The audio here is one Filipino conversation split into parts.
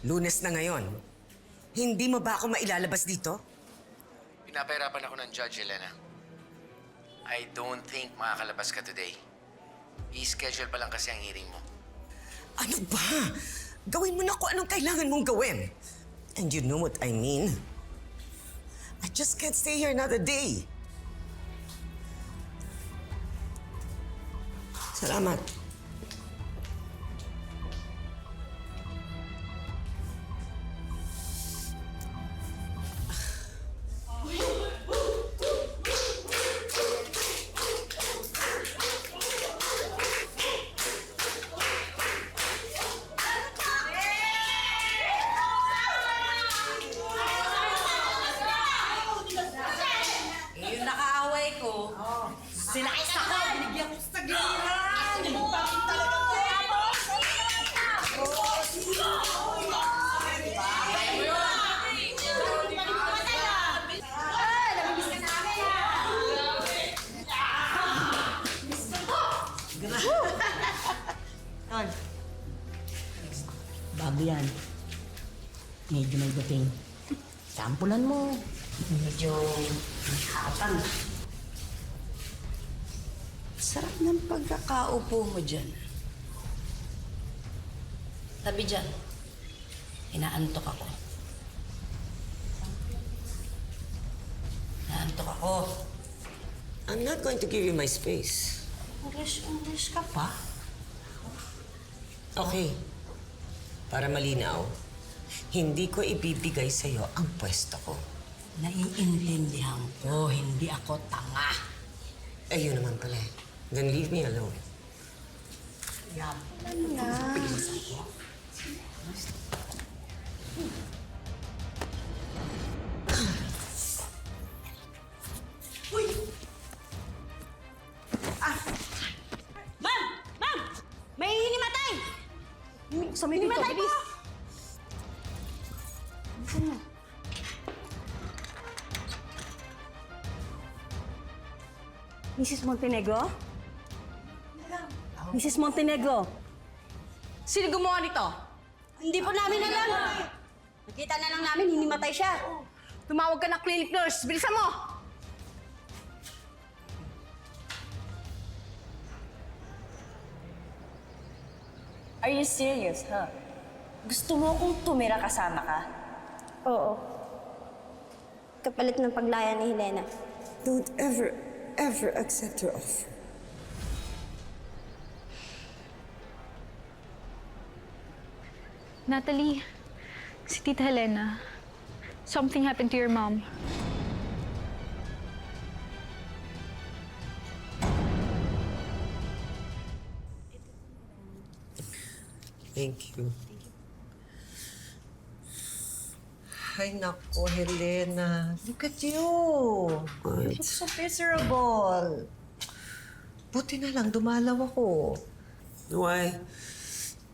Lunes na ngayon. Hindi mo ba ako mailalabas dito? Pinapahirapan ako ng judge, Elena. I don't think makakalabas ka today. I-schedule pa lang kasi ang hearing mo. Ano ba? Gawin mo na kung anong kailangan mong gawin. And you know what I mean? I just can't stay here another day. Salamat. Yung nakaaway ko, sinakis ako, binigyan ko sa giliran. Tol. Bago yan. Medyo may dating. Sampulan mo. Medyo hatang. Sarap ng pagkakaupo mo dyan. Tabi dyan. Inaantok ako. Inaantok ako. I'm not going to give you my space. English ka pa? Okay. Para malinaw, hindi ko ibibigay sa'yo ang pwesto ko. Naiintindihan ko, hindi ako tanga. Eh, yun naman pala eh. Then leave me alone. Yan. Ma'am! Ma'am! May hinimatay! Sa may dito, bilis! Mrs. Montenegro? Mrs. Montenegro? Sino gumawa nito? Hindi po namin alam. Nakita na lang namin, hinimatay siya. Tumawag ka na clinic nurse. Bilisan mo! Are you serious, huh? Gusto mo kong tumira kasama ka? Oo. Kapalit ng paglaya ni Helena. Don't ever accept her offer. Natalie, si Tita Helena, something happened to your mom. Thank you. Ay, nako, Helena. Look at you. You look so miserable. Buti na lang, dumalaw ako. Why?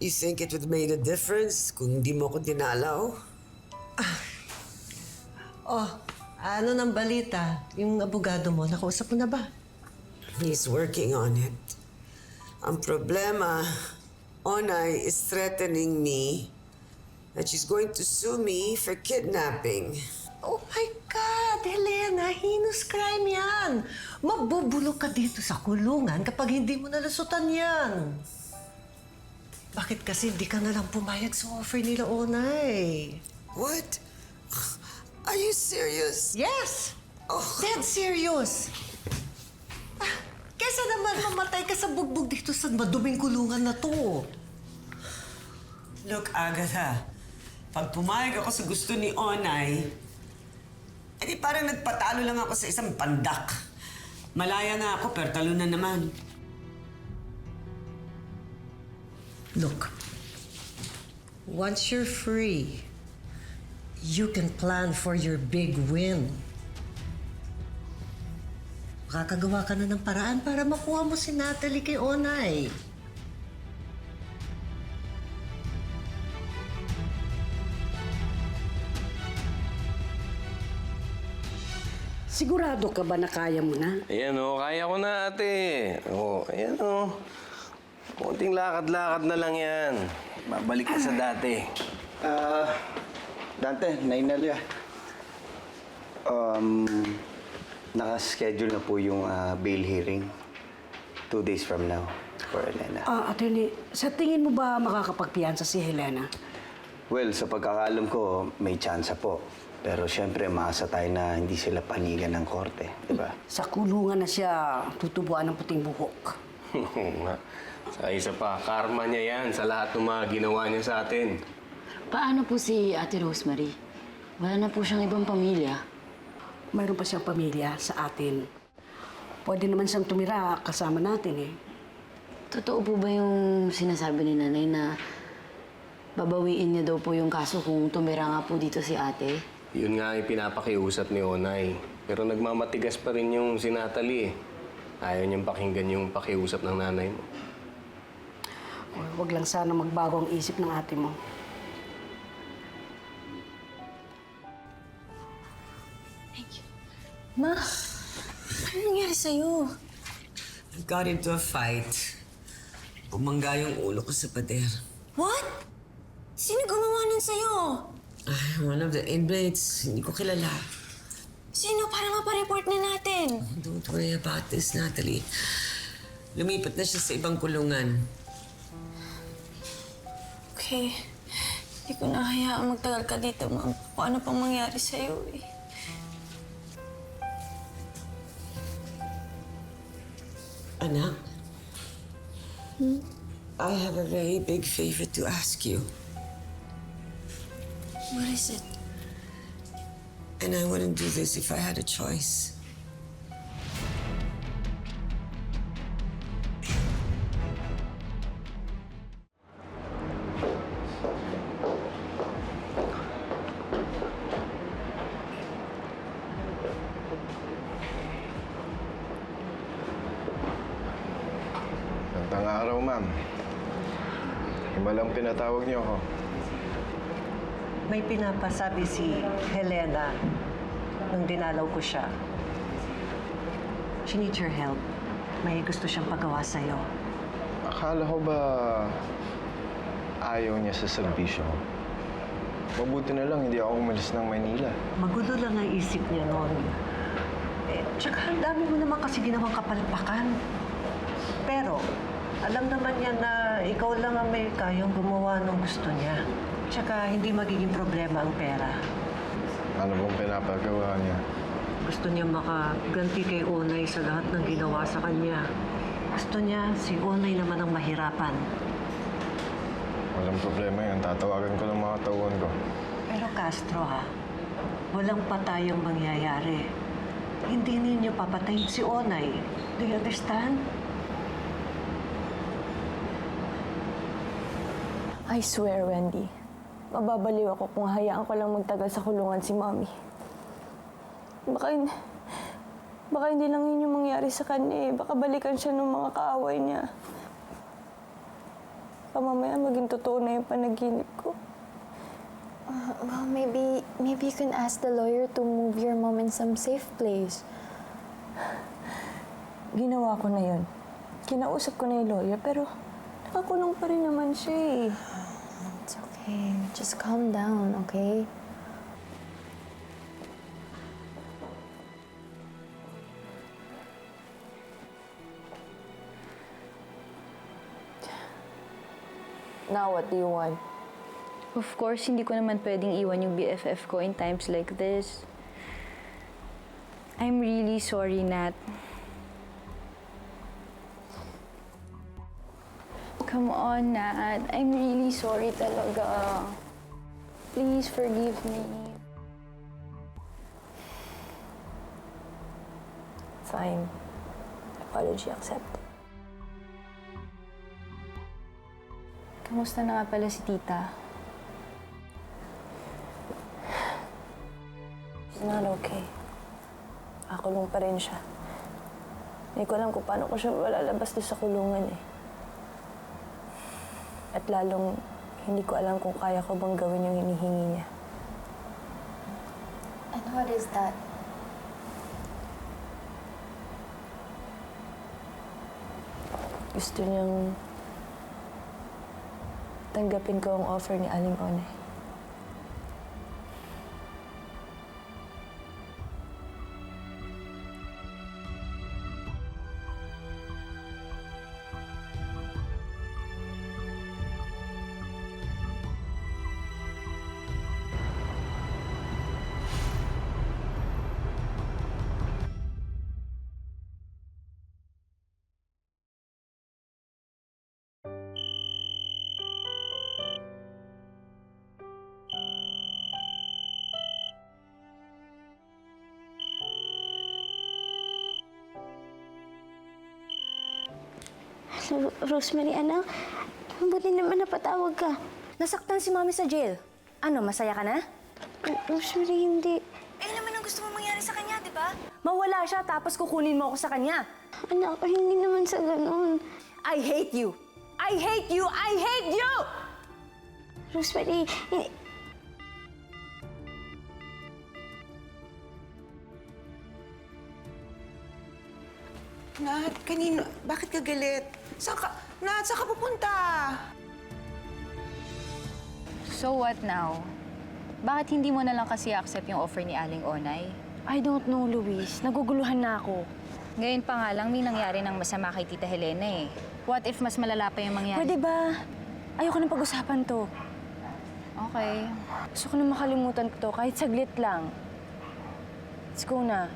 You think it would made a difference kung hindi mo ako dinalaw? Ano ng balita? Yung abogado mo, nakausap mo na ba? He's working on it. Ang problema, Onay is threatening me that she's going to sue me for kidnapping. Oh my God, Helena, heinous crime yan. Mabubulok ka dito sa kulungan kapag hindi mo nalasutan yan. Bakit kasi hindi ka na lang pumayag sa offer nila, Onay? What? Are you serious? Yes! Oh. Dead serious! Kesa naman mamatay ka sa bugbog dito sa maduming kulungan na to. Look, Agatha, pag pumayag ako sa gusto ni Onay, edi parang nagpatalo lang ako sa isang pandak. Malaya na ako, pero talo na naman. Look, once you're free, you can plan for your big win. Makakagawa ka na ng paraan para makuha mo si Natalie kay Onay. Sigurado ka ba na kaya mo na? Ayan o, kaya ko na ate. O, ayan o. Konting lakad-lakad na lang yan. Babalik ka sa dati. Dante, Nainalia. Nakaschedule na po yung bail hearing 2 days from now for Helena. Attorney, sa tingin mo ba makakapagpiyansa si Helena? Well, sa pagkakaalam ko, may tsansa po. Pero siyempre, maasa tayo na hindi sila panigan ng korte, di ba? Sa kulungan na siya tutubuan ng puting buhok. Sa isa pa, karma niya yan sa lahat ng mga ginawa niya sa atin. Paano po si Ate Rosemary? Wala na po siyang ibang pamilya. Mayroon pa siyang pamilya sa atin. Pwede naman siyang tumira kasama natin eh. Totoo po ba yung sinasabi ni Nanay na babawiin niya daw po yung kaso kung tumira nga po dito si ate? Yun nga ang pinapakiusap ni Onay. Pero nagmamatigas pa rin yung si Natalie. Ayaw niyang pakinggan yung pakiusap ng nanay mo. Huwag lang sana magbago ang isip ng ate mo. Ma, ano nangyari sa'yo? I got into a fight. Bumangga yung ulo ko sa pader. What? Sino gumawa nun sa'yo? One of the inmates. Hindi ko kilala. Sino? Para mapareport na natin. Don't worry about this, Natalie. Lumipat na siya sa ibang kulungan. Okay. Hindi ko na hayaan magtagal ka dito, Ma'am. Kung ano pang mangyari sa'yo eh. Anak? I have a very big favor to ask you. What is it? And I wouldn't do this if I had a choice. Magandang araw, ma'am. Himalang pinatawag niyo ako. May pinapasabi si Helena nung dinalaw ko siya. She needs your help. May gusto siyang pagawa sa'yo. Akala ko ba ayaw niya sa serbisyo ko? Mabuti na lang hindi ako umalis ng Maynila. Magulo lang ang isip niya noon. Tsaka ang dami mo naman kasi ginawang kapalpakan. Pero, alam naman niya na ikaw lang ang may kayang gumawa ng gusto niya. Tsaka hindi magiging problema ang pera. Ano bang pinapagawa niya? Gusto niya makaganti kay Onay sa lahat ng ginawa sa kanya. Gusto niya si Onay naman ang mahirapan. Walang problema yan. Tatawagan ko ng mga tauhan ko. Pero Castro ha, walang patayang mangyayari. Hindi ninyo papatayin si Onay. Do you understand? I swear, Wendy, mababaliw ako kung hayaan ko lang magtagal sa kulungan si Mommy. Baka hindi lang yun yung mangyari sa kanya eh. Baka balikan siya ng mga kaaway niya. Baka mamaya maging totoo na yung panaginip ko. Well, maybe you can ask the lawyer to move your mom in some safe place. Ginawa ko na yun. Kinausap ko na yung lawyer, pero nakakulong pa rin naman siya eh. It's okay. Just calm down, okay? Now, what do you want? Of course, hindi ko naman pwedeng iwan yung BFF ko in times like this. I'm really sorry, Nat. Come on, Nat. I'm really sorry talaga. Please forgive me. Fine. Apology accepted. Kamusta na nga pala si tita? She's not okay. Nakakulong pa rin siya. Hindi ko alam kung paano ko siya malalabas doon sa kulungan eh. At lalong hindi ko alam kung kaya ko bang gawin yung hinihingi niya. And what is that? Gusto niyang tanggapin ko ang offer ni Aling Onay. Rosemary, anak. Mabuti naman napatawag ka. Nasaktan si Mami sa jail. Ano, masaya ka na? Rosemary, hindi. Eh, naman ang gusto mo mangyari sa kanya, di ba? Mawala siya, tapos kukunin mo ako sa kanya. Anak, hindi naman sa ganun. I hate you! I hate you! I hate you! Rosemary, Nat, kanino? Bakit ka galit? Nat, saan ka pupunta? So what now? Bakit hindi mo na lang kasi accept yung offer ni Aling Onay? I don't know, Luis. Naguguluhan na ako. Ngayon pa nga lang may nangyari ng masama kay Tita Helena eh. What if mas malala pa yung mangyari? Pwede ba? Ayoko nang pag-usapan to. Okay. Gusto ko na makalimutan ko to, kahit saglit lang. Let's go na.